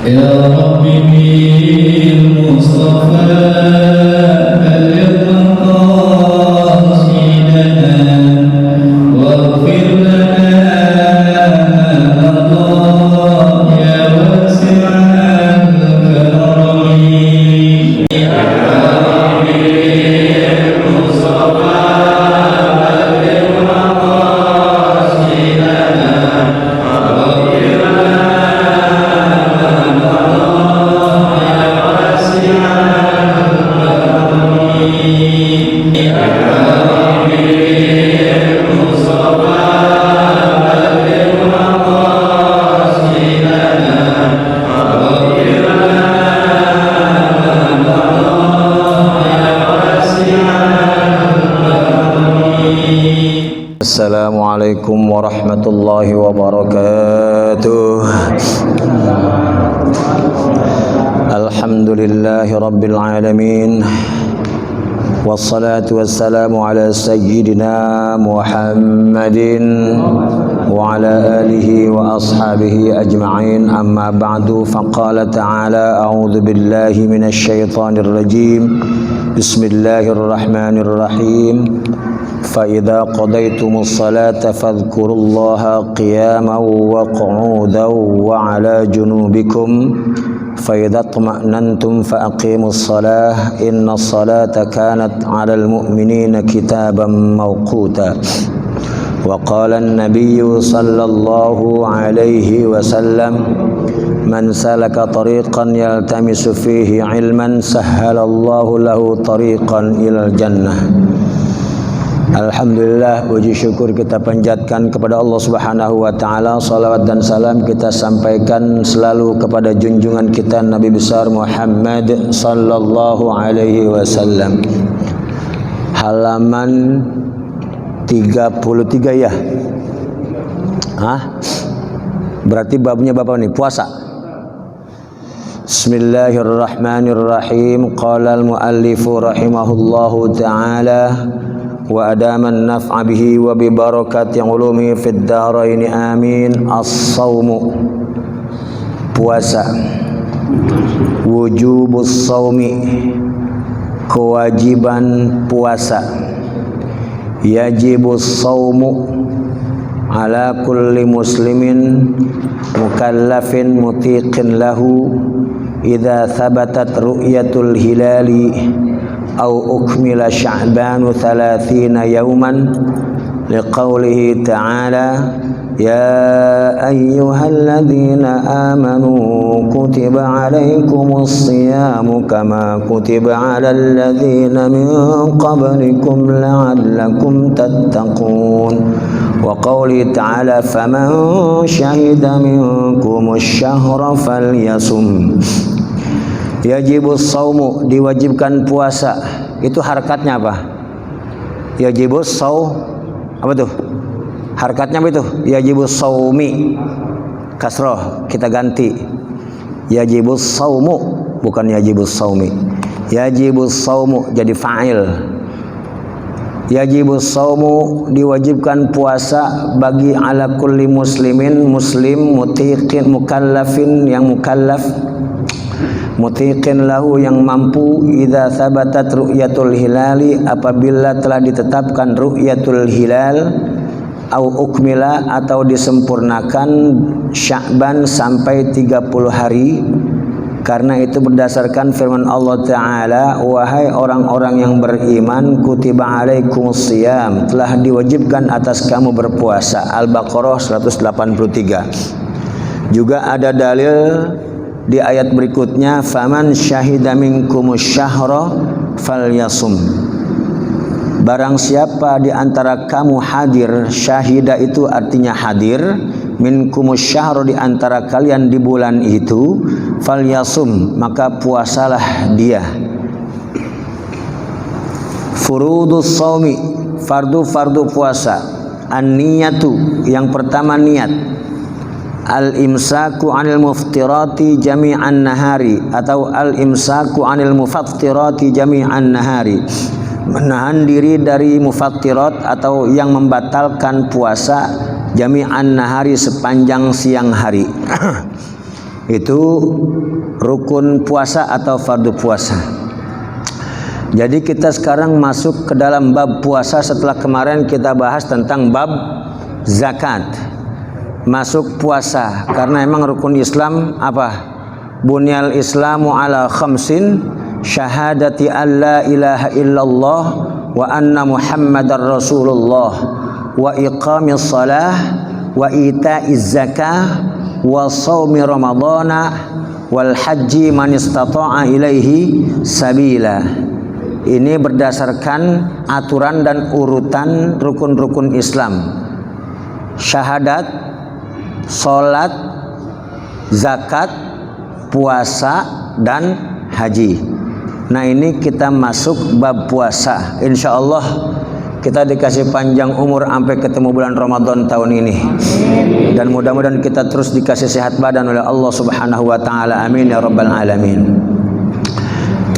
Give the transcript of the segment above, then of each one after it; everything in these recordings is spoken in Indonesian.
يا رب بالمصطفى بلغ مقاصدنا واغفر لنا ما مضى يا واسع الكرم. يا رب بالمصطفى بلغ مقاصدنا واغفر لنا Assalamualaikum warahmatullahi wabarakatuh. Alhamdulillahi rabbil alamin. Wassalatu wassalamu ala sayyidina Muhammadin wa ala alihi wa ashabihi ajma'in. Amma ba'du, faqala ta'ala a'udzu billahi minasy syaithanir rajim. Bismillahirrahmanirrahim. فَإِذَا قَضَيْتُمُ الصَّلَاةَ فَاذْكُرُوا اللَّهَ قِيَامًا وَقُعُودًا وَعَلَى جُنُوبِكُمْ فَإِذَا اطْمَأْنَنْتُمْ فَأَقِيمُوا الصَّلَاةَ إِنَّ الصَّلَاةَ كَانَتْ عَلَى الْمُؤْمِنِينَ كِتَابًا مَوْقُوتًا. وَقَالَ النَّبِيُّ صَلَّى اللَّهُ عَلَيْهِ وَسَلَّمَ مَنْ سَلَكَ طَرِيقًا يَلْتَمِسُ فِيهِ عِلْمًا سَهَّلَ اللَّهُ لَهُ طَرِيقًا إِلَى الْجَنَّةِ. Alhamdulillah, puji syukur kita panjatkan kepada Allah Subhanahu wa taala. Salawat dan salam kita sampaikan selalu kepada junjungan kita Nabi besar Muhammad sallallahu alaihi wasallam. Halaman 33 ya. Berarti babnya Bapak nih, puasa. Bismillahirrahmanirrahim. Qala al-muallifu rahimahullahu taala wa adaman naf'a bihi wa bi barakati ulumi fid dharain amin. As-saumu, puasa. Wujubus saumi, kewajiban puasa. Yajibus saumu ala kulli muslimin mukallafin mutiqin lahu idza thabatat ru'yatul hilali أو أكمل شعبان 30 يوما لقوله تعالى يا أيها الذين آمنوا كتب عليكم الصيام كما كتب على الذين من قبلكم لعلكم تتقون وقوله تعالى فمن شهد منكم الشهر فليصم. Yajibus saumu, diwajibkan puasa. Itu harakatnya apa? Yajibus apa tuh? Harakatnya apa itu? Yajibus saumi. Kasroh kita ganti. Yajibus saumu, bukan yajibus saumi. Yajibus saumu jadi fa'il. Yajibus saumu, diwajibkan puasa bagi ala kulli muslimin, muslim, mutiqin, mukallafin, yang mukallaf, mutiqin lahu, yang mampu, idza thabatat ru'yatul hilali, apabila telah ditetapkan ru'yatul hilal, au ukmila, atau disempurnakan, Sya'ban sampai 30 hari. Karena itu berdasarkan firman Allah Ta'ala, wahai orang-orang yang beriman, kutiba alaikumus siyam, telah diwajibkan atas kamu berpuasa. Al-Baqarah 183. Juga ada dalil di ayat berikutnya, faman syahida minkumus syahra falyasum. Barang siapa di antara kamu hadir, syahida itu artinya hadir, minkumus syahra di antara kalian di bulan itu, falyasum, maka puasalah dia. Furudus shaumi, fardu puasa. An-niyatu, yang pertama niat. Al-imsaku anil muftirati jami'an nahari, atau al-imsaku anil mufattirati jami'an nahari, menahan diri dari mufattirat atau yang membatalkan puasa jami'an nahari, sepanjang siang hari. Itu rukun puasa atau fardu puasa. Jadi kita sekarang masuk ke dalam bab puasa setelah kemarin kita bahas tentang bab zakat. Masuk puasa karena emang rukun Islam apa? Bunyal Islamu ala khamsin, syahadati an la ilaha illallah wa anna Muhammadar Rasulullah wa iqamis salah wa ita'iz zakah wa shaumi ramadhana wal haji man istata'a ilaihi sabila. Ini berdasarkan aturan dan urutan rukun-rukun Islam. Syahadat, salat, zakat, puasa dan haji. Nah, ini kita masuk bab puasa. Insya Allah kita dikasih panjang umur sampai ketemu bulan Ramadan tahun ini. Dan mudah-mudahan kita terus dikasih sehat badan oleh Allah Subhanahu wa taala. Amin ya rabbal alamin.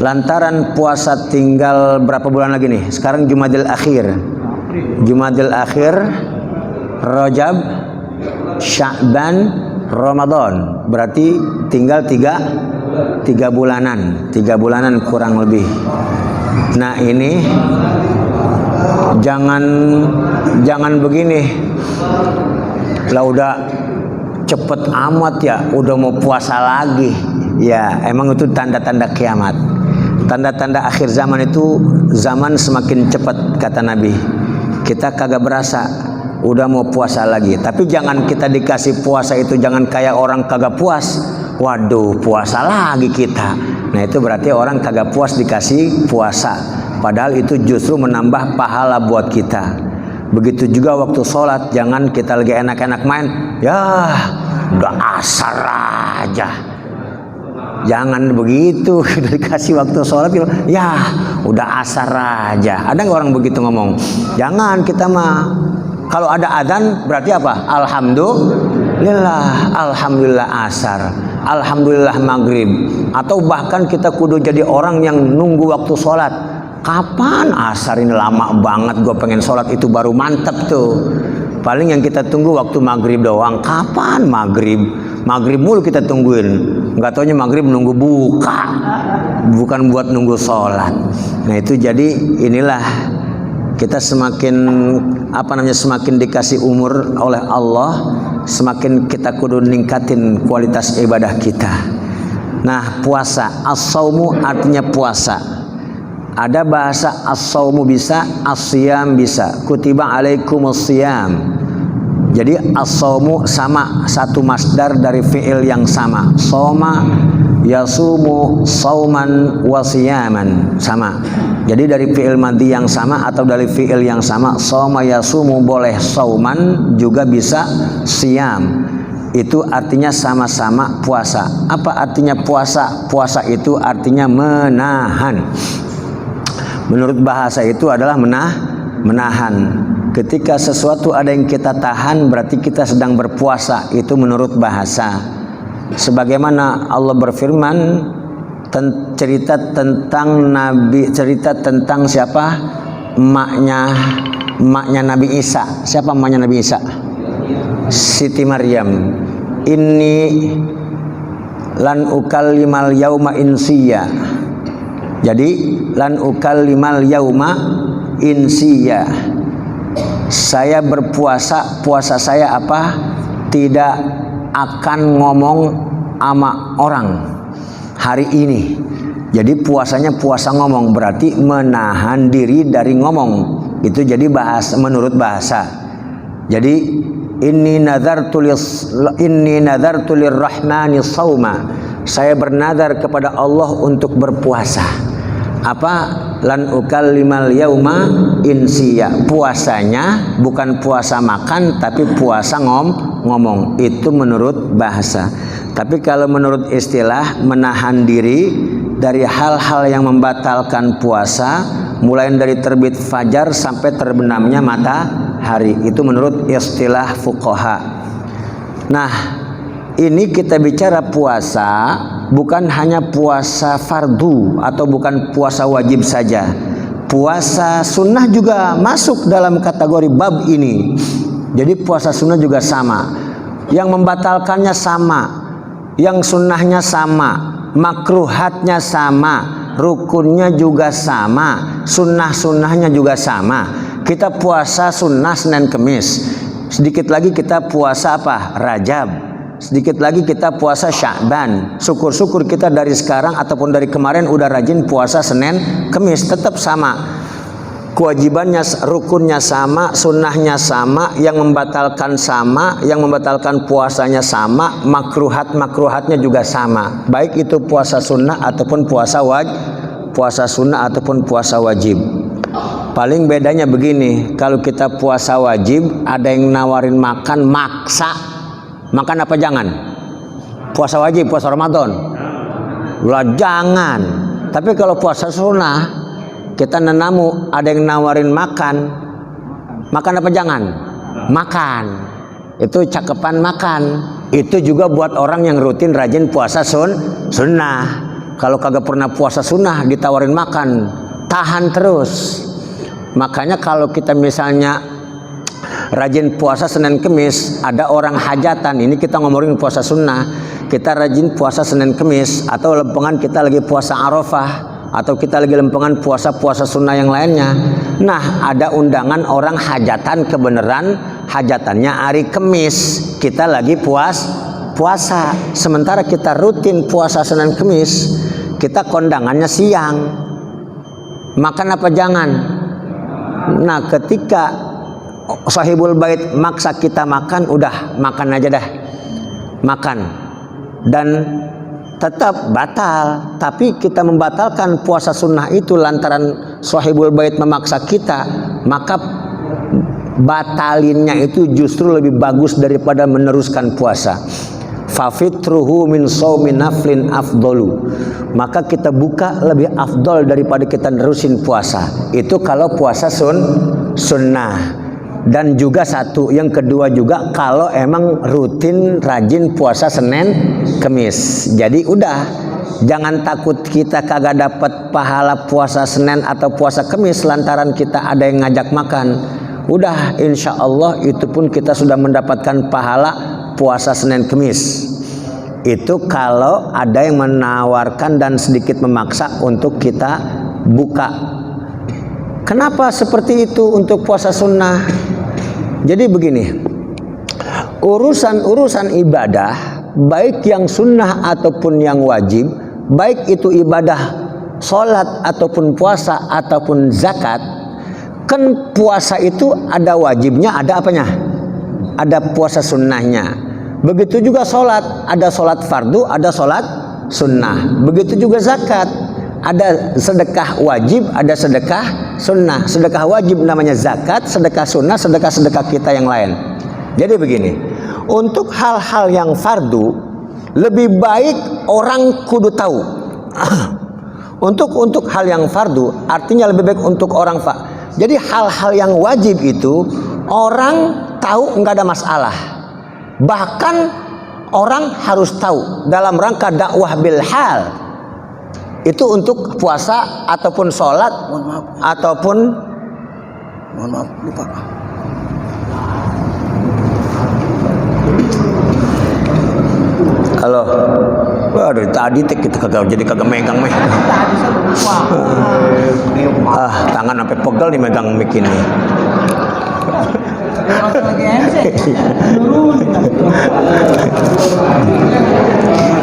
Lantaran puasa tinggal berapa bulan lagi nih? Sekarang Jumadil Akhir. Jumadil Akhir, Rajab, Sya'ban, Ramadan. Berarti tinggal tiga bulanan. 3 bulanan kurang lebih. Nah, ini jangan begini. Lah udah cepet amat ya, udah mau puasa lagi. Ya, emang itu tanda-tanda kiamat. Tanda-tanda akhir zaman itu zaman semakin cepat kata Nabi. Kita kagak berasa udah mau puasa lagi. Tapi jangan kita dikasih puasa itu jangan kayak orang kagak puas. Waduh, puasa lagi kita. Nah, itu berarti orang kagak puas dikasih puasa. Padahal itu justru menambah pahala buat kita. Begitu juga waktu sholat, jangan kita lagi enak-enak main. Ya, udah asar aja. Jangan begitu, dikasih waktu sholat, ya udah asar aja. Ada nggak orang begitu ngomong? Jangan, kita mah kalau ada adzan berarti apa? Alhamdulillah, alhamdulillah asar, alhamdulillah maghrib. Atau bahkan kita kudu jadi orang yang nunggu waktu sholat. Kapan asar ini lama banget, gue pengen sholat itu baru mantep tuh. Paling yang kita tunggu waktu maghrib doang. Kapan maghrib? Maghrib mulu kita tungguin. Nggak taunya maghrib nunggu buka, bukan buat nunggu sholat. Nah, itu jadi inilah kita semakin semakin dikasih umur oleh Allah, semakin kita kudu ningkatin kualitas ibadah kita. Nah, puasa, as-saumu artinya puasa. Ada bahasa as-saumu bisa, as-siyam bisa. Kutiba alaikumus siyam. Jadi as-saumu sama, satu masdar dari fi'il yang sama. Soma yasumu sauman wa siyaman, sama. Jadi dari fi'il madhi yang sama atau dari fi'il yang sama. Soma yasumu boleh sauman, juga bisa siyam. Itu artinya sama-sama puasa. Apa artinya puasa? Puasa itu artinya menahan. Menurut bahasa itu adalah menahan. Ketika sesuatu ada yang kita tahan, berarti kita sedang berpuasa. Itu menurut bahasa. Sebagaimana Allah berfirman cerita tentang siapa? Emaknya Nabi Isa. Siapa emaknya Nabi Isa? Siti Maryam. Inni lan ukallimal yauma insiya. Jadi lan ukallimal yauma insiya. Saya berpuasa, puasa saya apa? Tidak akan ngomong sama orang hari ini. Jadi puasanya puasa ngomong, berarti menahan diri dari ngomong. Itu jadi bahasa, menurut bahasa. Jadi inni nadartu lirrahmani shauma. Saya bernadar kepada Allah untuk berpuasa. Apa? Lan ukallimal yauma insiya. Puasanya bukan puasa makan, tapi puasa ngomong. Itu menurut bahasa. Tapi kalau menurut istilah, menahan diri dari hal-hal yang membatalkan puasa, mulai dari terbit fajar sampai terbenamnya matahari. Itu menurut istilah fuqaha. Nah, ini kita bicara puasa, bukan hanya puasa fardu atau bukan puasa wajib saja. Puasa sunnah juga masuk dalam kategori bab ini. Jadi puasa sunnah juga sama. Yang membatalkannya sama. yang sunnahnya sama, makruhatnya sama, rukunnya juga sama, sunnah-sunnahnya juga sama. Kita puasa sunnah Senin Kemis, sedikit lagi kita puasa apa? Rajab, sedikit lagi kita puasa Sya'ban. Syukur-syukur kita dari sekarang ataupun dari kemarin udah rajin puasa Senin Kemis, tetap sama. Kewajibannya, rukunnya sama, sunnahnya sama, yang membatalkan sama, yang membatalkan puasanya sama, makruhatnya juga sama. Baik itu puasa sunnah ataupun puasa sunnah ataupun puasa wajib. Paling bedanya begini, kalau kita puasa wajib ada yang nawarin makan maksa. Makan apa jangan? Puasa wajib, puasa Ramadan. Lah jangan. Tapi kalau puasa sunnah kita nenamu ada yang nawarin makan apa jangan? Makan. Itu cakepan makan. Itu juga buat orang yang rutin rajin puasa sunnah. Kalau kagak pernah puasa sunnah ditawarin makan, tahan terus. Makanya kalau kita misalnya rajin puasa Senin Kemis, ada orang hajatan, ini kita ngomongin puasa sunnah, kita rajin puasa Senin Kemis, atau lempengan kita lagi puasa Arafah, atau kita lagi lempengan puasa-puasa sunnah yang lainnya. Nah, ada undangan orang hajatan, kebenaran hajatannya hari Kemis, kita lagi puasa. Sementara kita rutin puasa Senin Kemis, kita kondangannya siang. Makan apa jangan? Nah, ketika sahibul bait maksa kita makan, udah makan aja dah. Makan. Dan tetap batal, tapi kita membatalkan puasa sunnah itu lantaran sahibul bait memaksa kita, maka batalinnya itu justru lebih bagus daripada meneruskan puasa. Fafitruhu min shaumin naflin afdalu, maka kita buka lebih afdol daripada kita nerusin puasa. Itu kalau puasa sunnah. Dan juga satu, yang kedua juga kalau emang rutin rajin puasa Senin Kemis. Jadi udah, jangan takut kita kagak dapat pahala puasa Senin atau puasa Kemis lantaran kita ada yang ngajak makan. Udah, insya Allah itu pun kita sudah mendapatkan pahala puasa Senin Kemis. Itu kalau ada yang menawarkan dan sedikit memaksa untuk kita buka. Kenapa seperti itu untuk puasa sunnah? Jadi begini, urusan ibadah, baik yang sunnah ataupun yang wajib, baik itu ibadah sholat ataupun puasa ataupun zakat, kan puasa itu ada wajibnya, ada apanya? Ada puasa sunnahnya. Begitu juga sholat, ada sholat fardu, ada sholat sunnah. Begitu juga zakat, ada sedekah wajib, ada sedekah sunnah. Sedekah wajib namanya zakat, sedekah sunnah, sedekah kita yang lain. Jadi begini, untuk hal-hal yang fardu lebih baik orang kudu tahu. Untuk hal yang fardu artinya lebih baik untuk orang Jadi hal-hal yang wajib itu orang tahu nggak ada masalah. Bahkan orang harus tahu dalam rangka dakwah bil hal. Itu untuk puasa ataupun sholat, ataupun mohon maaf lupa. Halo, waduh tadi kita kagak megang. Tangan sampai pegel nih megang mic ini.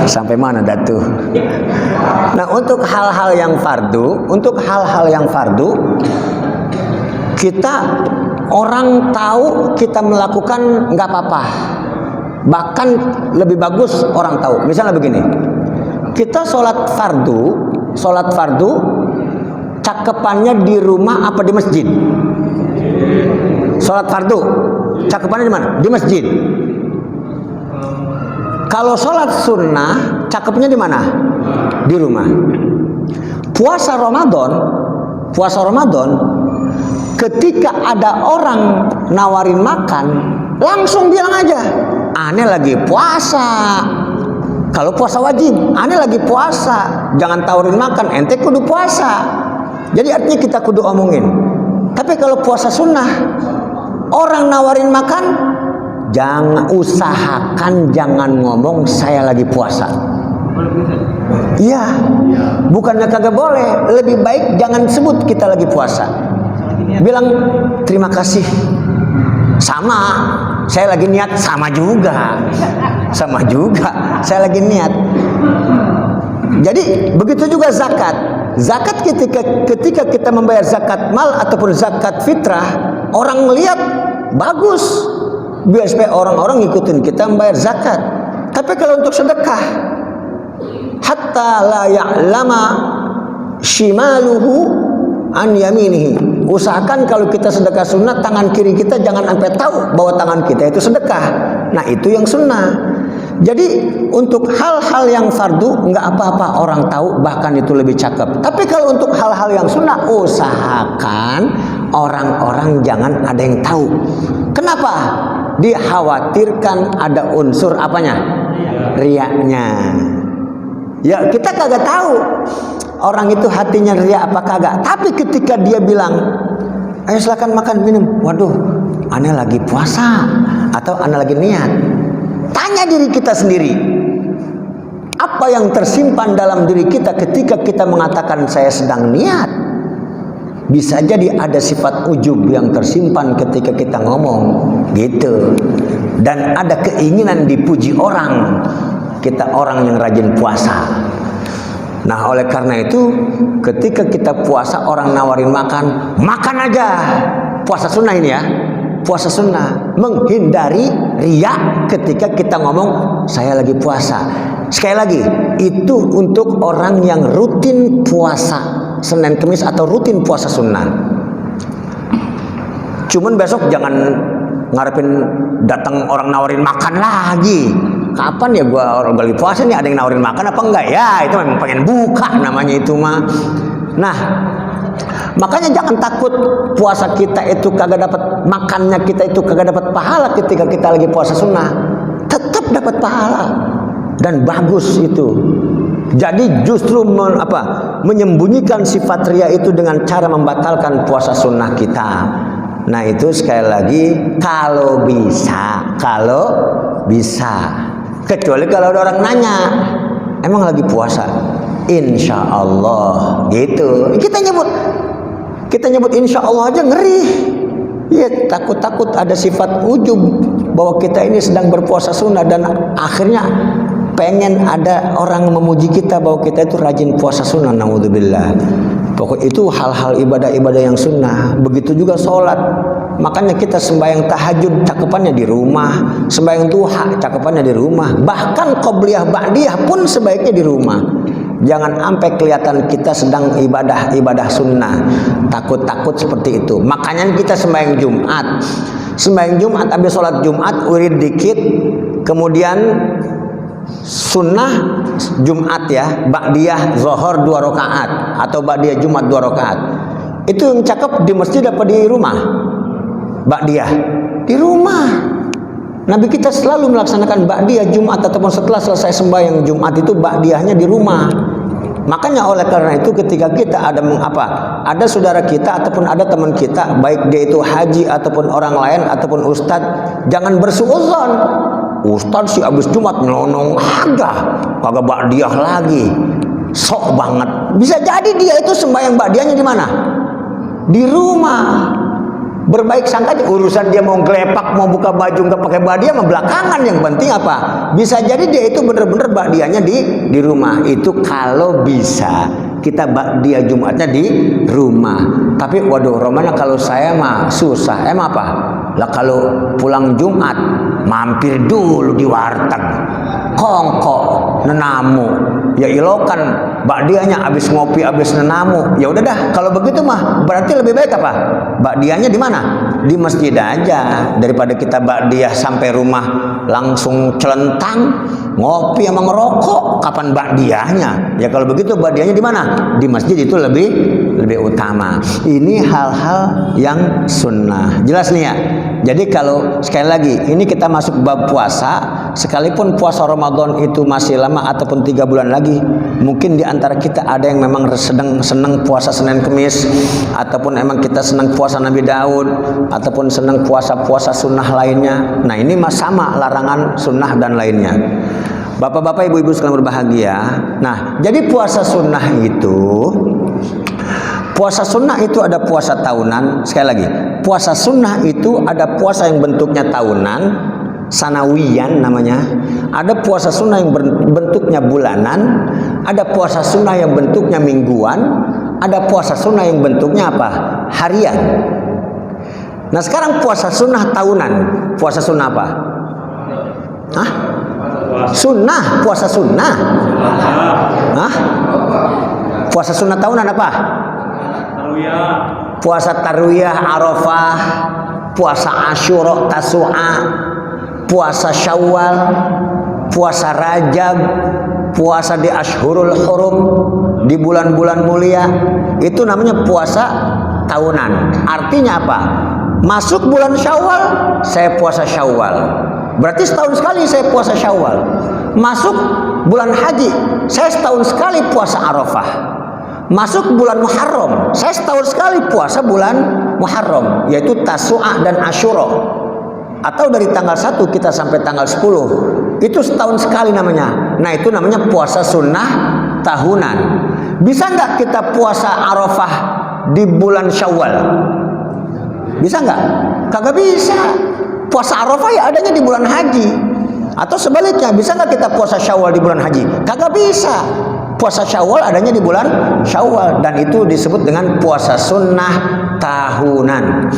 Sampai mana datu? Nah, untuk hal-hal yang fardu, kita orang tahu kita melakukan nggak apa-apa. Bahkan lebih bagus orang tahu. Misalnya begini, kita sholat fardu, cakepannya di rumah apa di masjid? Sholat fardu, cakepannya di mana? Di masjid. Kalau sholat sunnah, cakepnya di mana? Di rumah. Puasa Ramadan, ketika ada orang nawarin makan, langsung bilang aja, aneh lagi puasa. Kalau puasa wajib, aneh lagi puasa. Jangan tawarin makan, ente kudu puasa. Jadi artinya kita kudu omongin. Tapi kalau puasa sunnah, orang nawarin makan, jangan usahakan jangan ngomong saya lagi puasa. Iya, bukannya kagak boleh, lebih baik jangan sebut kita lagi puasa. Bilang terima kasih. Sama, saya lagi niat, sama juga. Sama juga, saya lagi niat. Jadi begitu juga zakat. Zakat ketika kita membayar zakat mal ataupun zakat fitrah, orang melihat bagus, biar supaya orang-orang ngikutin kita membayar zakat. Tapi kalau untuk sedekah, hatta la ya'lama shimaluhu an yaminihi. Usahakan kalau kita sedekah sunnah, tangan kiri kita jangan sampai tahu bahwa tangan kita itu sedekah. Nah, itu yang sunnah. Jadi untuk hal-hal yang fardu nggak apa-apa orang tahu, bahkan itu lebih cakep. Tapi kalau untuk hal-hal yang sunnah, usahakan orang-orang jangan ada yang tahu. Kenapa? Dikhawatirkan ada unsur apanya? Riaknya. Ya kita kagak tahu orang itu hatinya ria apa kagak. Tapi ketika dia bilang, ayo silakan makan minum, waduh, ane lagi puasa atau ane lagi niat. Tanya diri kita sendiri, apa yang tersimpan dalam diri kita ketika kita mengatakan saya sedang niat? Bisa jadi ada sifat ujub yang tersimpan ketika kita ngomong gitu. Dan ada keinginan dipuji orang, kita orang yang rajin puasa. Nah, oleh karena itu ketika kita puasa orang nawarin makan, makan aja. Puasa sunnah ini ya, puasa sunnah, menghindari riya ketika kita ngomong saya lagi puasa. Sekali lagi, itu untuk orang yang rutin puasa Senin Kemis atau rutin puasa sunnah. Cuman besok jangan ngarepin datang orang nawarin makan lagi. Kapan ya gua orang lagi puasa nih ada yang nawarin makan apa enggak ya? Itu memang pengen buka namanya itu mah. Nah, makanya jangan takut puasa kita itu kagak dapat, makannya kita itu kagak dapat pahala ketika kita lagi puasa sunnah. Tetap dapat pahala dan bagus itu. Jadi justru menyembunyikan sifat ria itu dengan cara membatalkan puasa sunnah kita. Nah itu sekali lagi kalau bisa. Kecuali kalau ada orang nanya, emang lagi puasa? Insya Allah gitu. Kita nyebut insya Allah aja ngeri. Ya takut ada sifat ujub bahwa kita ini sedang berpuasa sunnah dan akhirnya pengen ada orang memuji kita bahwa kita itu rajin puasa sunnah. Naudzubillah. Pokok itu hal-hal ibadah-ibadah yang sunnah. Begitu juga sholat. Makanya kita sembahyang tahajud cakepannya di rumah, sembahyang duha cakepannya di rumah, bahkan qobliyah ba'diyah pun sebaiknya di rumah. Jangan sampai kelihatan kita sedang ibadah sunnah. Takut seperti itu. Makanya kita sembahyang Jumat habis sholat Jumat wirid dikit, kemudian sunnah Jumat ya, ba'diyah zuhur 2 rakaat atau ba'diyah Jumat 2 rakaat. Itu yang cakep di masjid apa di rumah? Ba'diyah di rumah. Nabi kita selalu melaksanakan ba'diyah Jumat ataupun setelah selesai sembahyang Jumat itu ba'diyahnya di rumah. Makanya oleh karena itu ketika kita ada saudara kita ataupun ada teman kita, baik dia itu haji ataupun orang lain ataupun ustadz, jangan bersuudzon. Ustadz sih abis Jumat nyelonong kagak ba'diyah lagi, sok banget. Bisa jadi dia itu sembahyang ba'diyahnya di mana? Di rumah. Berbaik sangka aja, urusan dia mau gelepak, mau buka baju nggak pakai ba'diyah mah belakangan. Yang penting apa? Bisa jadi dia itu bener-bener ba'diyahnya di rumah. Itu kalau bisa kita ba'diyah Jumatnya di rumah. Tapi waduh, romanya kalau saya mah susah. Apa? Lah kalau pulang Jumat mampir dulu di warteg, kongko nenamu. Ya ilokan ba'diyahnya abis ngopi, abis nenamu. Ya udah dah, kalau begitu mah berarti lebih baik apa? Ba'diyahnya di mana? Di masjid aja, daripada kita ba'diyah sampai rumah langsung celentang ngopi sama ngerokok. Kapan ba'diyahnya? Ya kalau begitu ba'diyahnya di mana? Di masjid itu lebih utama. Ini hal-hal yang sunnah. Jelas nih ya. Jadi kalau sekali lagi ini kita masuk bab puasa, sekalipun puasa Ramadan itu masih lama ataupun 3 bulan lagi, mungkin di antara kita ada yang memang sedang senang puasa Senin Kemis, ataupun emang kita senang puasa Nabi Daud, ataupun senang puasa-puasa sunnah lainnya. Nah ini sama larangan sunnah dan lainnya. Bapak-bapak, ibu-ibu sekalian berbahagia. Nah jadi puasa sunnah itu ada puasa tahunan. Sekali lagi, puasa sunnah itu ada puasa yang bentuknya tahunan, sanawiyan namanya. Ada puasa sunnah yang bentuknya bulanan, ada puasa sunnah yang bentuknya mingguan, ada puasa sunnah yang bentuknya apa? Harian. Nah sekarang puasa sunnah tahunan, puasa sunnah apa? Hah? Sunnah, puasa sunnah. Hah? Puasa sunnah tahunan apa? Puasa Tarwiyah, Arafah, puasa Asyura, Tasu'a, puasa Syawal, puasa Rajab, puasa di Ashhurul Hurum, di bulan-bulan mulia. Itu namanya puasa tahunan. Artinya apa? Masuk bulan Syawal, saya puasa Syawal. Berarti setahun sekali saya puasa Syawal. Masuk bulan haji, saya setahun sekali puasa Arafah. Masuk bulan Muharram, saya setahun sekali puasa bulan Muharram, yaitu Tasu'a dan Asyura. Atau dari tanggal 1 kita sampai tanggal 10, itu setahun sekali namanya. Nah itu namanya puasa sunnah tahunan. Bisa nggak kita puasa Arafah di bulan Syawal? Bisa nggak? Kagak bisa. Puasa Arafah ya adanya di bulan haji. Atau sebaliknya, bisa nggak kita puasa Syawal di bulan haji? Kagak bisa. Puasa Syawal adanya di bulan Syawal, dan itu disebut dengan puasa sunnah tahunan.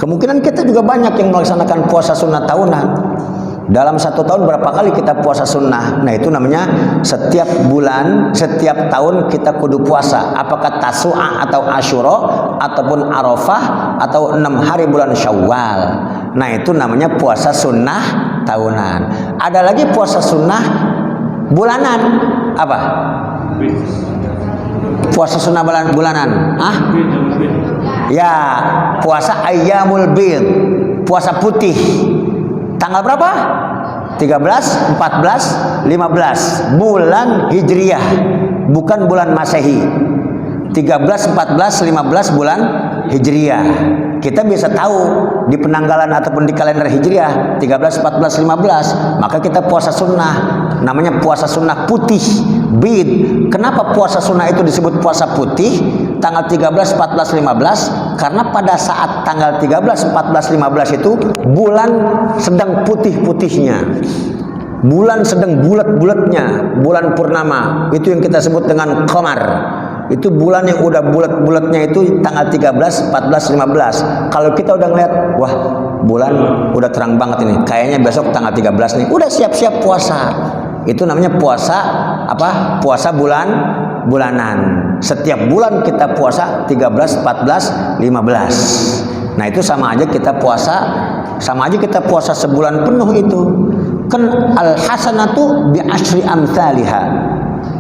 Kemungkinan kita juga banyak yang melaksanakan puasa sunnah tahunan. Dalam 1 tahun berapa kali kita puasa sunnah? Nah itu namanya setiap bulan, setiap tahun kita kudu puasa. Apakah Tasu'a atau Asyura, ataupun Arafah, atau 6 hari bulan Syawal. Nah itu namanya puasa sunnah tahunan. Ada lagi puasa sunnah bulanan. Apa? Puasa sunnah bulanan. Ya, puasa Ayyamul Bid, puasa putih. Tanggal berapa? 13, 14, 15 bulan Hijriyah, bukan bulan Masehi. 13, 14, 15 bulan Hijriyah. Kita bisa tahu di penanggalan ataupun di kalender Hijriyah 13, 14, 15, maka kita puasa sunnah. Namanya puasa sunnah putih, bid. Kenapa puasa sunnah itu disebut puasa putih? Tanggal 13, 14, 15, karena pada saat tanggal 13, 14, 15 itu bulan sedang putih-putihnya. Bulan sedang bulat-bulatnya, bulan purnama. Itu yang kita sebut dengan qamar. Itu bulan yang udah bulat-bulatnya itu tanggal 13, 14, 15. Kalau kita udah ngeliat, wah bulan udah terang banget ini, kayaknya besok tanggal 13 nih, udah siap-siap puasa. Itu namanya puasa apa? Puasa bulanan. Setiap bulan kita puasa 13, 14, 15. Nah itu sama aja kita puasa sebulan penuh itu. Kan al-hasanatu bi asyri amsalihha.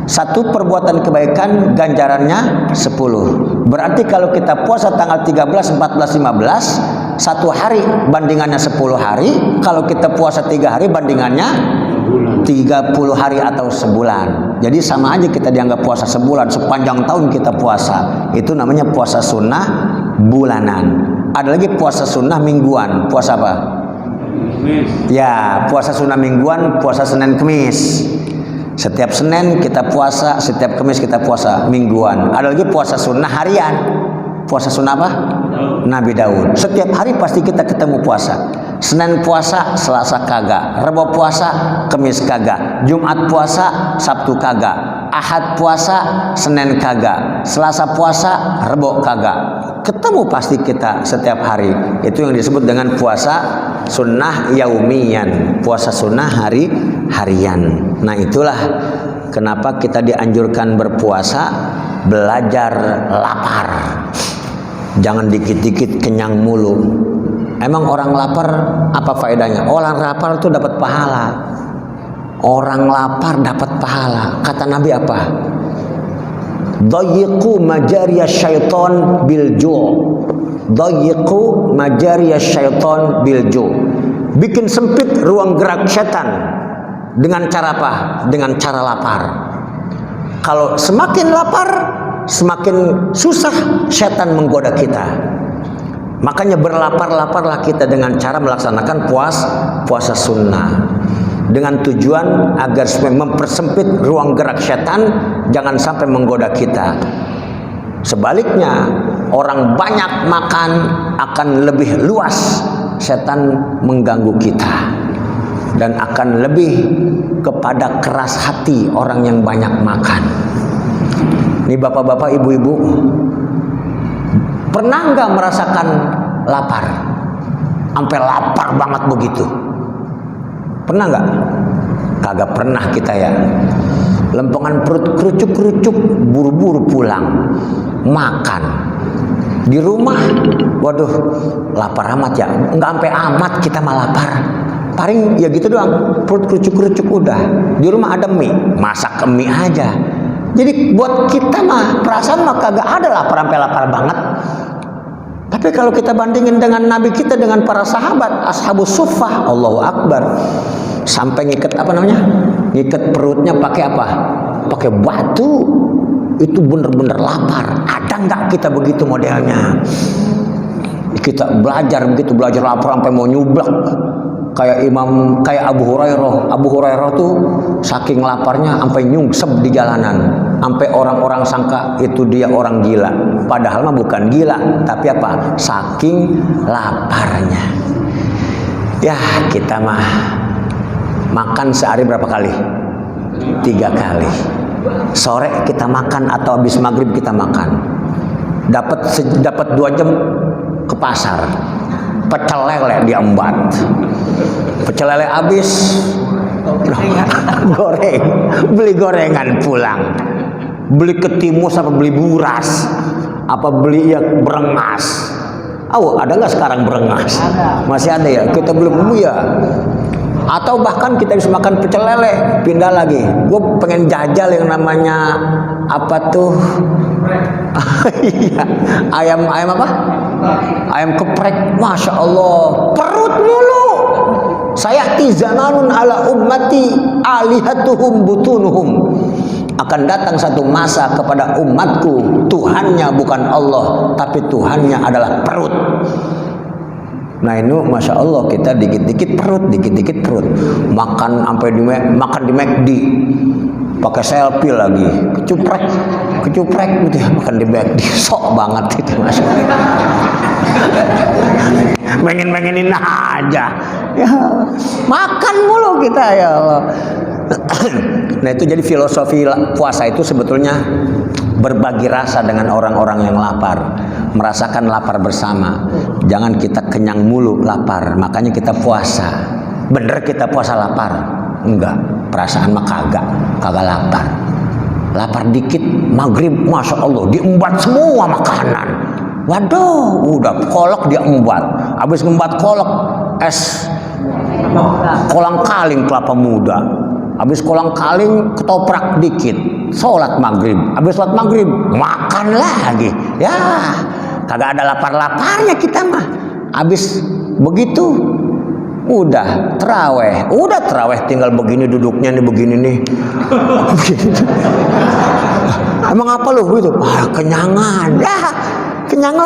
Satu perbuatan kebaikan ganjarannya 10. Berarti kalau kita puasa tanggal 13, 14, 15, 1 hari bandingannya 10 hari. Kalau kita puasa 3 hari bandingannya 30 hari atau sebulan. Jadi sama aja kita dianggap puasa sebulan, sepanjang tahun kita puasa. Itu namanya puasa sunnah bulanan. Ada lagi puasa sunnah mingguan. Puasa apa? Ya, puasa sunnah mingguan, puasa Senin Kemis. Setiap Senin kita puasa, setiap Kamis kita puasa mingguan. Ada lagi puasa sunnah harian. Puasa sunnah apa? Nabi Daud. Setiap hari pasti kita ketemu puasa. Senin puasa, Selasa kagak. Rebo puasa, Kamis kagak. Jumat puasa, Sabtu kagak. Ahad puasa, Senin kagak. Selasa puasa, Rebo kagak. Ketemu pasti kita setiap hari. Itu yang disebut dengan puasa sunnah yaumiyan, puasa sunnah harian. Nah itulah kenapa kita dianjurkan berpuasa, belajar lapar. Jangan dikit-dikit kenyang mulu. Emang orang lapar apa faedahnya? Orang lapar itu dapat pahala. Orang lapar dapat pahala. Kata Nabi apa? Dayiqu majariya syaiton bil ju'. Dayiqu majariya syaiton bilju. Bikin sempit ruang gerak setan dengan cara apa? Dengan cara lapar. Kalau semakin lapar, semakin susah setan menggoda kita. Makanya berlapar-laparlah kita dengan cara melaksanakan puasa sunnah, dengan tujuan agar supaya mempersempit ruang gerak setan, jangan sampai menggoda kita. Sebaliknya, orang banyak makan akan lebih luas setan mengganggu kita, dan akan lebih kepada keras hati orang yang banyak makan. Ini bapak-bapak, ibu-ibu, pernah nggak merasakan lapar? Sampai lapar banget begitu? Pernah nggak? Kagak pernah kita ya. Lempengan perut kerucuk-kerucuk, buru-buru pulang makan. Di rumah, waduh, lapar amat ya. Nggak sampai amat kita mah lapar. Paling ya gitu doang, perut kerucuk-kerucuk udah. Di rumah ada mie, masak mie aja. Jadi buat kita mah perasaan mah kagak ada lapar sampai lapar banget. Tapi kalau kita bandingin dengan Nabi kita, dengan para sahabat, ashabus suffah, Allahu Akbar, sampai ngikat apa namanya? Ngikat perutnya pakai apa? Pakai batu. Itu bener-bener lapar. Ada nggak kita begitu modelnya? Kita belajar begitu, belajar lapar sampai mau nyublak. Kayak Abu Hurairah. Abu Hurairah tuh saking laparnya sampai nyungsep di jalanan, sampai orang-orang sangka itu dia orang gila. Padahal mah bukan gila, tapi apa? Saking laparnya. Ya, kita mah makan sehari berapa kali? 3 kali. Sore kita makan atau habis maghrib kita makan. Dapat 2 jam ke pasar. Pecel lele diembat. Pecel lele habis, goreng, beli gorengan pulang. Beli ketimus apa beli buras, apa beli ya berengas. Oh, ada nggak sekarang berengas? Masih ada ya. Kita beli dulu ya. Atau bahkan kita bisa makan pecel lele, pindah lagi. Gue pengen jajal yang namanya apa tuh? Iya, ayam apa? Ayam geprek, masya Allah, perut mulu. Saya tizananun ala ummati alihatuhum butunuhum. Akan datang satu masa kepada umatku, Tuhannya bukan Allah, tapi Tuhannya adalah perut. Nah ini masya Allah, kita dikit-dikit perut, makan sampai makan di McD, pakai selfie lagi, kecuprek gitu ya, makan di McD, sok banget itu masya Allah. Mengenin aja, ya makan mulu kita ya Allah. Nah itu jadi filosofi puasa itu sebetulnya berbagi rasa dengan orang-orang yang lapar, merasakan lapar bersama. Jangan kita kenyang mulu lapar, makanya kita puasa. Bener kita puasa lapar? Enggak, perasaan mah kagak lapar. Lapar dikit, maghrib, masya Allah, diembat semua makanan. Waduh, udah kolak diembat. Habis ngembat kolak, es kolang kaling kelapa muda. Habis kolang kaling ketoprak dikit, sholat maghrib. Habis sholat maghrib makan lagi. Ya, kagak ada lapar-laparnya kita mah. Habis begitu udah terawih tinggal begini duduknya nih, begini nih. Emang apa lu gitu? Kenyangan. Ya, kenyang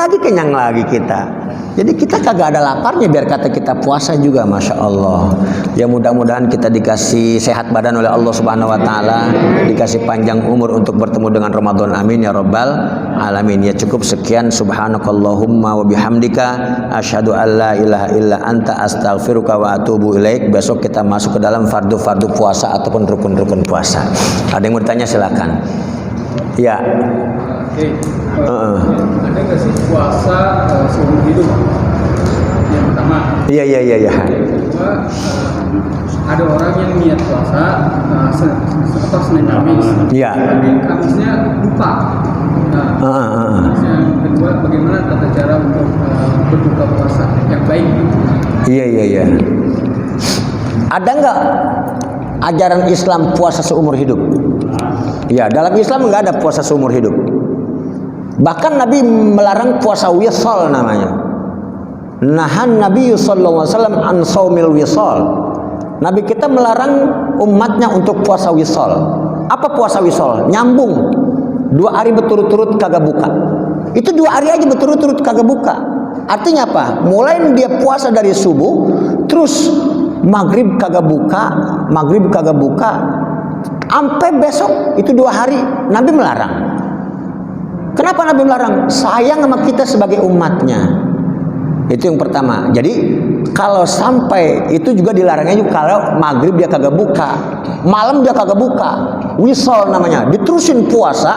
lagi kita. Jadi kita kagak ada laparnya biar kata kita puasa juga, masya Allah. Ya mudah-mudahan kita dikasih sehat badan oleh Allah Subhanahu Wa Taala, dikasih panjang umur untuk bertemu dengan Ramadan. Amin ya Rabbal Alamin. Ya cukup sekian. Subhanakallahumma wa bihamdika asyhadu an la ilaha illa anta astaghfiruka wa atubu ilaik. Besok kita masuk ke dalam fardu-fardu puasa ataupun rukun-rukun puasa. Ada yang mau ditanya silakan. Ya. Oke. Ada nggak sih puasa seumur hidup? Yang pertama. Iya. Yang kedua, ada orang yang niat puasa Senin Kamis. Iya. Tapi Kamisnya lupa. Yang kedua, bagaimana tata cara untuk berbuka puasa yang baik? Iya. Ada nggak ajaran Islam puasa seumur hidup? Ya, dalam Islam nggak ada puasa seumur hidup. Bahkan Nabi melarang puasa wisal namanya. Nahan Nabi sallallahu alaihi wasallam an shaumil wisal. Nabi kita melarang umatnya untuk puasa wisal. Apa puasa wisal? Nyambung 2 hari berturut-turut kagak buka. Itu 2 hari aja berturut-turut kagak buka. Artinya apa? Mulai dia puasa dari subuh, terus maghrib kagak buka, sampai besok itu 2 hari. Nabi melarang. Kenapa Nabi melarang? Sayang sama kita sebagai umatnya. Itu yang pertama. Jadi kalau sampai itu juga dilarangnya juga kalau maghrib dia kagak buka, malam dia kagak buka, wisol namanya, diterusin puasa.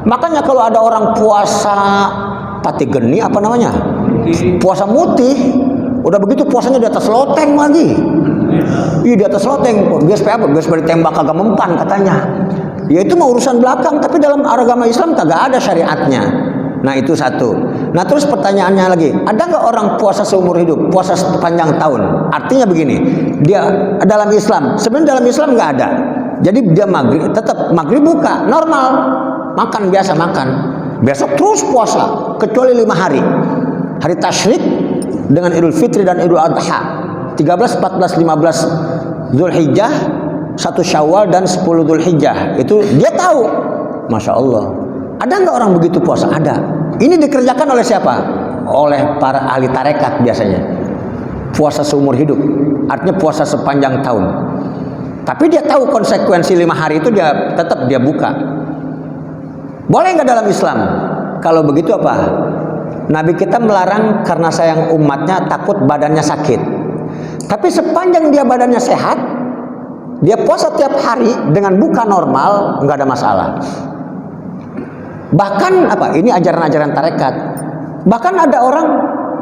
Makanya kalau ada orang puasa pati geni apa namanya, puasa mutih, udah begitu puasanya di atas loteng lagi. Iya, di atas loteng. Biar supaya apa? Biar supaya ditembak kagak mempan katanya. Ya itu mau urusan belakang, tapi dalam agama Islam kagak ada syariatnya. Nah itu satu. Nah terus pertanyaannya lagi, ada nggak orang puasa seumur hidup, puasa sepanjang tahun? Artinya begini, dia dalam Islam, sebenarnya dalam Islam nggak ada. Jadi dia tetap maghrib buka, normal, makan biasa makan. Besok terus puasa, kecuali 5 hari. Hari Tasyrik dengan Idul Fitri dan Idul Adha, 13, 14, 15 Zulhijjah, 1 Syawal dan 10 Zulhijjah. Itu dia tahu, Masya Allah. Ada nggak orang begitu puasa? Ada. Ini dikerjakan oleh siapa? Oleh para ahli tarekat biasanya. Puasa seumur hidup, artinya puasa sepanjang tahun. Tapi dia tahu konsekuensi 5 hari itu dia tetap dia buka. Boleh nggak dalam Islam? Kalau begitu apa? Nabi kita melarang karena sayang umatnya, takut badannya sakit. Tapi sepanjang dia badannya sehat, dia puasa tiap hari dengan buka normal, nggak ada masalah. Bahkan apa? Ini ajaran-ajaran tarekat. Bahkan ada orang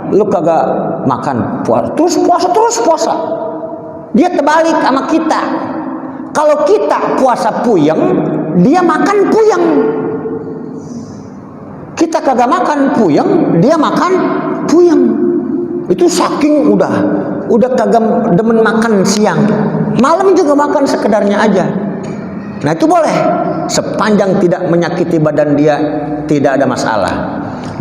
lu kagak makan, terus puasa. Dia terbalik sama kita. Kalau kita puasa puyeng, dia makan puyeng. Kita kagak makan puyeng, dia makan puyeng. Itu saking udah kagak demen makan siang. Malam juga makan sekedarnya aja. Nah itu boleh, sepanjang tidak menyakiti badan dia, tidak ada masalah.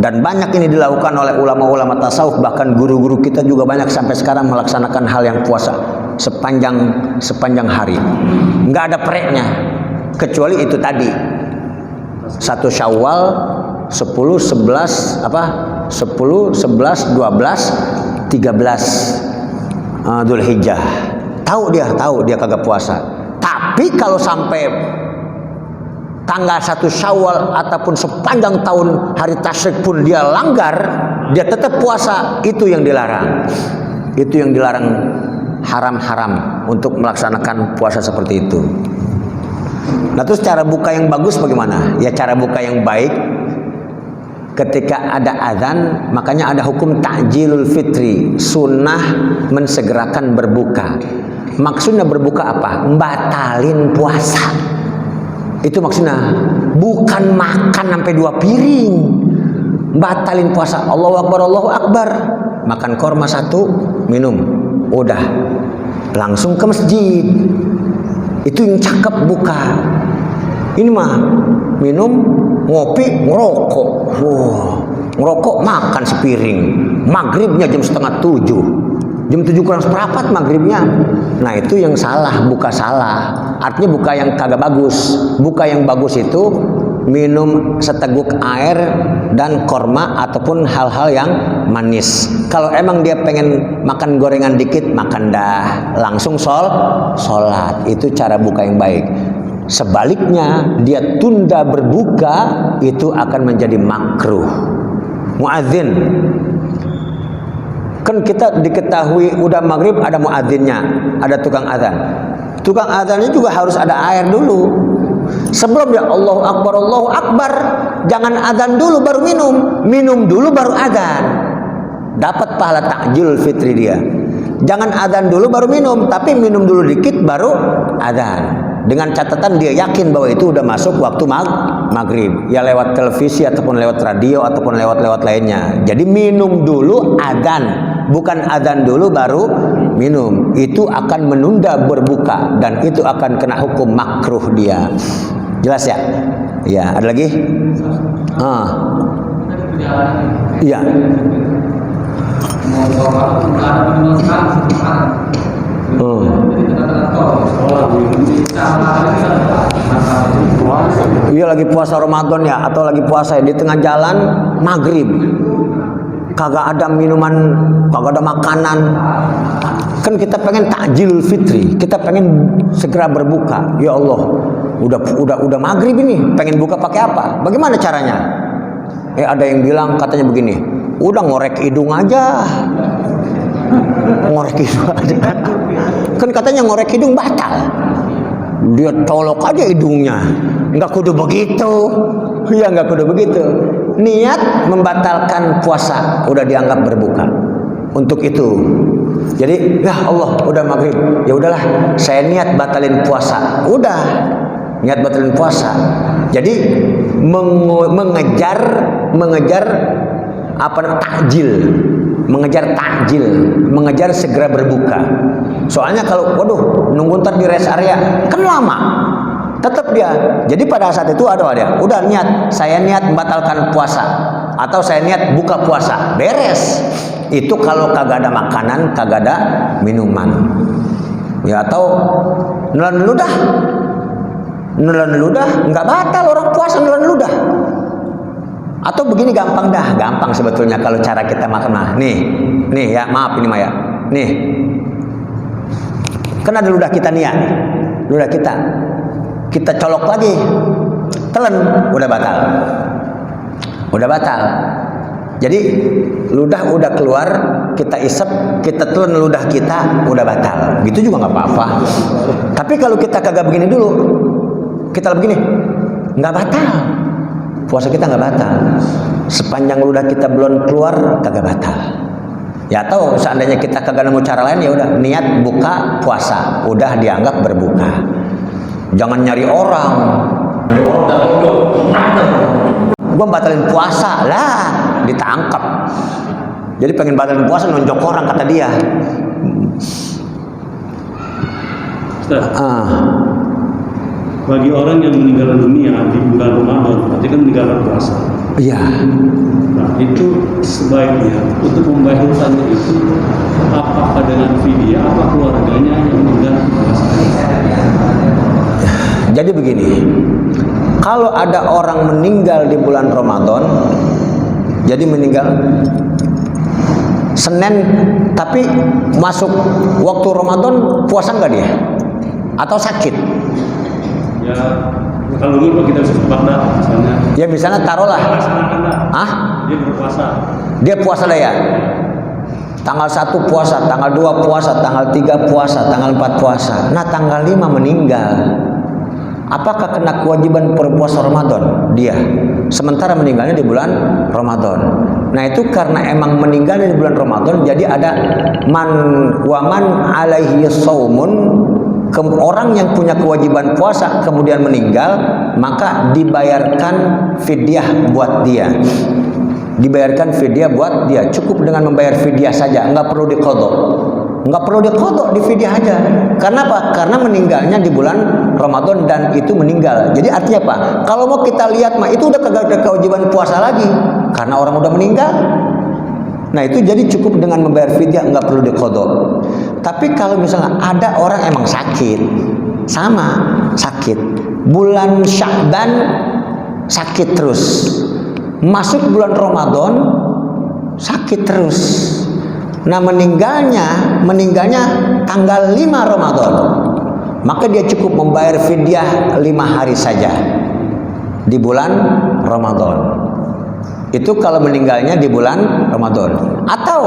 Dan banyak ini dilakukan oleh ulama-ulama tasawuf, bahkan guru-guru kita juga banyak sampai sekarang melaksanakan hal yang puasa sepanjang hari. Nggak ada pereknya, kecuali itu tadi 1 Syawal, 10, 11, 12, 13 Dzulhijjah. Tahu dia kagak puasa. Tapi kalau sampai tanggal 1 Syawal ataupun sepanjang tahun hari Tasyrik pun dia langgar, dia tetap puasa, itu yang dilarang. Itu yang dilarang, haram untuk melaksanakan puasa seperti itu. Nah terus cara buka yang bagus bagaimana? Ya cara buka yang baik, ketika ada azan, makanya ada hukum ta'jilul fitri, sunnah mensegerakan berbuka. Maksudnya berbuka apa? Batalin puasa. Itu maksudnya, bukan makan sampai 2 piring. Batalin puasa. Allahu Akbar. Makan korma 1, minum. Udah. Langsung ke masjid. Itu yang cakep buka. Ini mah minum, ngopi, ngerokok. Ngerokok makan sepiring. Maghribnya jam 6:30. Jam 7 kurang seperempat maghribnya. Nah itu yang salah, buka salah. Artinya buka yang kagak bagus. Buka yang bagus itu minum seteguk air dan korma ataupun hal-hal yang manis. Kalau emang dia pengen makan gorengan dikit, makan dah. Langsung sholat. Itu cara buka yang baik. Sebaliknya dia tunda berbuka, itu akan menjadi makruh. Muadzin, kan kita diketahui udah maghrib ada muadzinnya, ada tukang azan. Tukang azannya juga harus ada air dulu. Sebelum dia Allahu Akbar, jangan azan dulu baru minum dulu baru azan. Dapat pahala takjil fitri dia. Jangan azan dulu baru minum, tapi minum dulu dikit baru azan. Dengan catatan dia yakin bahwa itu udah masuk waktu maghrib. Ya lewat televisi ataupun lewat radio ataupun lewat lainnya. Jadi minum dulu azan, bukan azan dulu baru minum. Itu akan menunda berbuka dan itu akan kena hukum makruh dia. Jelas ya? Ya, ada lagi? Iya. Iya lagi puasa Ramadan ya, atau lagi puasa ya, di tengah jalan maghrib, kagak ada minuman, kagak ada makanan. Kan kita pengen takjil fitri, kita pengen segera berbuka. Ya Allah, udah maghrib ini, pengen buka pakai apa? Bagaimana caranya? Ada yang bilang katanya begini, udah ngorek hidung aja. Ngorek hidung aja. Kan katanya ngorek hidung batal. Dia colok aja hidungnya. Enggak kudu begitu. Ya enggak kudu begitu. Niat membatalkan puasa udah dianggap berbuka. Untuk itu. Jadi, ya Allah, udah maghrib. Ya udahlah, saya niat batalin puasa. Udah. Niat batalin puasa. Jadi mengejar takjil, mengejar segera berbuka. Soalnya kalau waduh nunggu ntar di rest area kan lama, tetap dia. Jadi pada saat itu ada udah niat, saya niat membatalkan puasa atau saya niat buka puasa, beres. Itu kalau kagak ada makanan, kagak ada minuman, ya atau nelan ludah nggak batal orang puasa nelan ludah. Atau begini gampang sebetulnya kalau cara kita makan. Nih ya, maaf ini Maya. Nih. Kan ada ludah kita nih ya. Ludah kita. Kita colok lagi. Telan, udah batal. Jadi ludah udah keluar, kita isep, kita telan ludah kita, udah batal. Gitu juga nggak apa-apa. Tapi kalau kita kagak begini dulu, kita begini, nggak batal. Puasa kita nggak batal. Sepanjang ludah kita belum keluar, kagak batal. Ya atau seandainya kita kagak nemu cara lain, ya udah niat buka puasa, udah dianggap berbuka. Jangan nyari orang. Gua batalin puasa lah, ditangkap. Jadi pengen batalin puasa nonjok orang kata dia. Bagi orang yang meninggal dunia di bulan Ramadan, berarti kan meninggalkan puasa. Iya. Nah, itu sebaiknya untuk membayar hutangnya itu apakah dengan fidyah, apa keluarganya yang meninggal puasa? Jadi begini, kalau ada orang meninggal di bulan Ramadan, jadi meninggal Senin, tapi masuk waktu Ramadan puasa nggak dia? Atau sakit? Ya, kalau dulu kita bisa dah, misalnya. Ya misalnya taruhlah. Dia berpuasa. Dia puasa lah ya. Tanggal 1 puasa, tanggal 2 puasa, tanggal 3 puasa, tanggal 4 puasa. Nah tanggal 5 meninggal. Apakah kena kewajiban berpuasa Ramadan? Dia. Sementara meninggalnya di bulan Ramadan. Nah itu karena emang meninggalnya di bulan Ramadan, jadi ada waman alaihi saumun. Orang yang punya kewajiban puasa kemudian meninggal, maka dibayarkan fidyah buat dia. Dibayarkan fidyah buat dia. Cukup dengan membayar fidyah saja, nggak perlu diqadha. Nggak perlu diqadha, di fidyah aja. Karena apa? Karena meninggalnya di bulan Ramadan dan itu meninggal. Jadi artinya apa? Kalau mau kita lihat mah itu udah kagak ada kewajiban puasa lagi karena orang udah meninggal. Nah itu jadi cukup dengan membayar fidyah, nggak perlu diqadha. Tapi kalau misalnya ada orang emang sakit, sakit, bulan Sya'ban sakit terus, masuk bulan Ramadan sakit terus. Nah meninggalnya tanggal 5 Ramadan, maka dia cukup membayar fidyah 5 hari saja di bulan Ramadan. Itu kalau meninggalnya di bulan Ramadan. Atau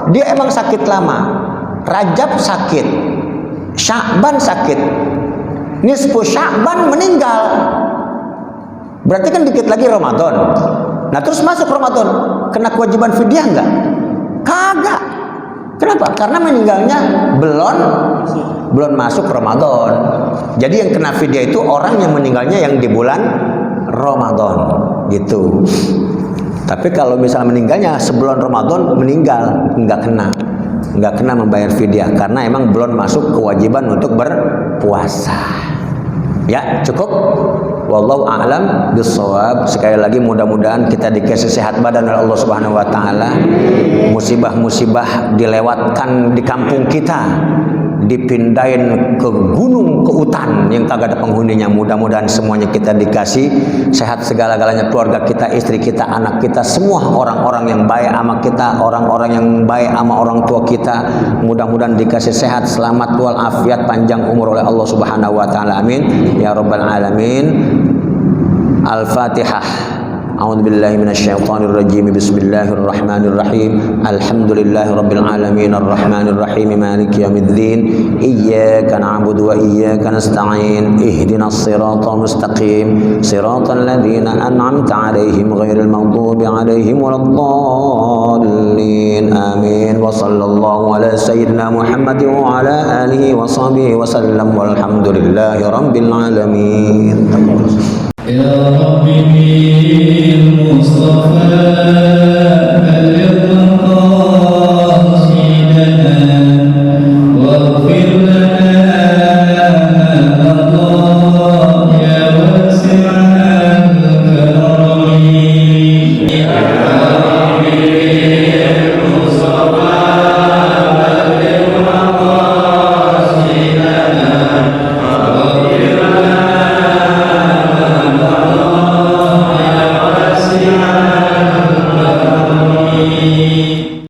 dia emang sakit lama, Rajab sakit, Sya'ban sakit, nisfu Sya'ban meninggal, berarti kan dikit lagi Ramadan. Nah terus masuk Ramadan, kena kewajiban fidyah enggak? Kagak. Kenapa? Karena meninggalnya belum masuk Ramadan. Jadi yang kena fidyah itu orang yang meninggalnya yang di bulan Ramadan gitu. Tapi kalau misalnya meninggalnya sebelum Ramadan meninggal, nggak kena membayar fidyah karena emang belum masuk kewajiban untuk berpuasa. Ya, cukup. Wallahu a'lam bissawab. Sekali lagi mudah-mudahan kita dikasih sehat badan oleh Allah Subhanahu wa taala. Musibah-musibah dilewatkan di kampung kita, dipindahin ke gunung, ke hutan yang kagak ada penghuninya. Mudah-mudahan semuanya kita dikasih sehat segala-galanya, keluarga kita, istri kita, anak kita, semua orang-orang yang baik sama kita, orang-orang yang baik sama orang tua kita, mudah-mudahan dikasih sehat, selamat walafiat, panjang umur oleh Allah Subhanahu wa taala. Amin ya rabbal alamin. Al-Fatihah. A'udzu billahi minasyaitonir rajim. Bismillahirrahmanirrahim. Alhamdulillahi rabbil alamin arrahmanir rahim maliki yaumiddin. Iyyaka na'budu wa iyyaka nasta'in. Ihdinas siratal mustaqim. Siratal ladzina an'amta 'alaihim ghairil maghdubi 'alaihim waladdallin. Amin. Wa sallallahu ala sayyidina Muhammadin wa ala alihi wa sahbihi wa sallam. Walhamdulillahi rabbil alamin. يا رب بالمصطفى